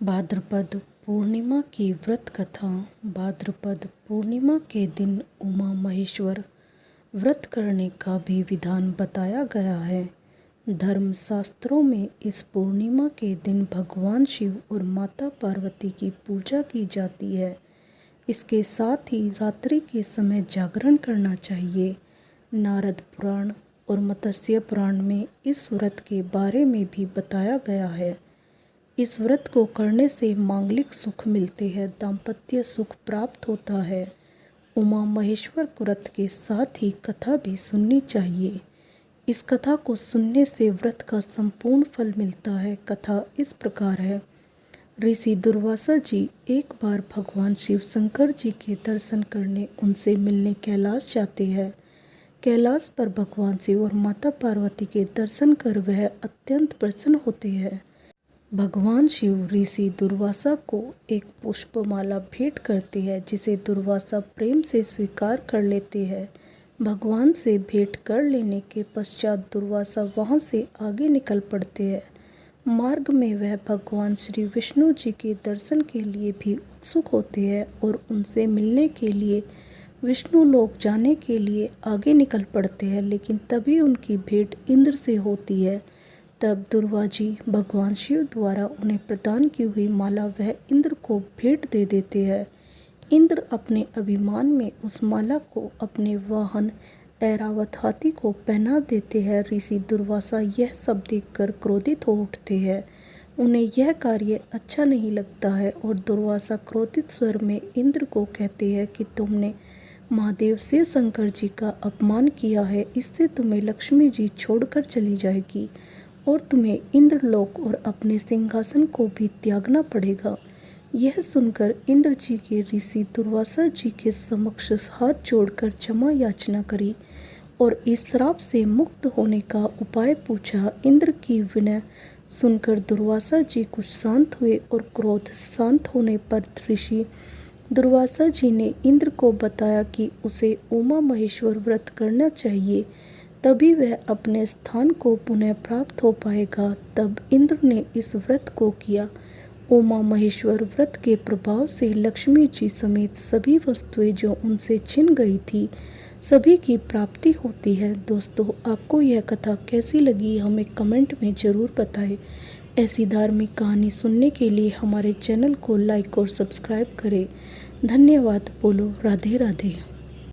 भाद्रपद पूर्णिमा की व्रत कथा। भाद्रपद पूर्णिमा के दिन उमा महेश्वर व्रत करने का भी विधान बताया गया है। धर्मशास्त्रों में इस पूर्णिमा के दिन भगवान शिव और माता पार्वती की पूजा की जाती है। इसके साथ ही रात्रि के समय जागरण करना चाहिए। नारद पुराण और मत्स्य पुराण में इस व्रत के बारे में भी बताया गया है। इस व्रत को करने से मांगलिक सुख मिलते हैं, दाम्पत्य सुख प्राप्त होता है। उमा महेश्वर व्रत के साथ ही कथा भी सुननी चाहिए। इस कथा को सुनने से व्रत का संपूर्ण फल मिलता है। कथा इस प्रकार है। ऋषि दुर्वासा जी एक बार भगवान शिव शंकर जी के दर्शन करने उनसे मिलने कैलाश जाते हैं। कैलाश पर भगवान शिव और माता पार्वती के दर्शन कर वह अत्यंत प्रसन्न होते हैं। भगवान शिव ऋषि दुर्वासा को एक पुष्पमाला भेंट करते हैं, जिसे दुर्वासा प्रेम से स्वीकार कर लेते हैं। भगवान से भेंट कर लेने के पश्चात दुर्वासा वहां से आगे निकल पड़ते हैं। मार्ग में वह भगवान श्री विष्णु जी के दर्शन के लिए भी उत्सुक होते हैं और उनसे मिलने के लिए विष्णु लोक जाने के लिए आगे निकल पड़ते हैं, लेकिन तभी उनकी भेंट इंद्र से होती है। तब दुर्वा जी भगवान शिव द्वारा उन्हें प्रदान की हुई माला वह इंद्र को भेंट दे देते हैं। इंद्र अपने अभिमान में उस माला को अपने वाहन ऐरावत हाथी को पहना देते हैं। ऋषि दुर्वासा यह सब देखकर क्रोधित हो उठते हैं। उन्हें यह कार्य अच्छा नहीं लगता है और दुर्वासा क्रोधित स्वर में इंद्र को कहते हैं कि तुमने महादेव शिव शंकर जी का अपमान किया है, इससे तुम्हें लक्ष्मी जी छोड़कर चली जाएगी और तुम्हें इंद्रलोक और अपने सिंहासन को भी त्यागना पड़ेगा। यह सुनकर इंद्र जी के ऋषि दुर्वासा जी के समक्ष हाथ जोड़कर क्षमा याचना करी और इस श्राप से मुक्त होने का उपाय पूछा। इंद्र की विनय सुनकर दुर्वासा जी कुछ शांत हुए और क्रोध शांत होने पर ऋषि दुर्वासा जी ने इंद्र को बताया कि उसे उमा महेश्वर व्रत करना चाहिए, तभी वह अपने स्थान को पुनः प्राप्त हो पाएगा। तब इंद्र ने इस व्रत को किया। उमा महेश्वर व्रत के प्रभाव से लक्ष्मी जी समेत सभी वस्तुएं जो उनसे छिन गई थी, सभी की प्राप्ति होती है। दोस्तों, आपको यह कथा कैसी लगी हमें कमेंट में ज़रूर बताएं। ऐसी धार्मिक कहानी सुनने के लिए हमारे चैनल को लाइक और सब्सक्राइब करें। धन्यवाद। बोलो राधे राधे।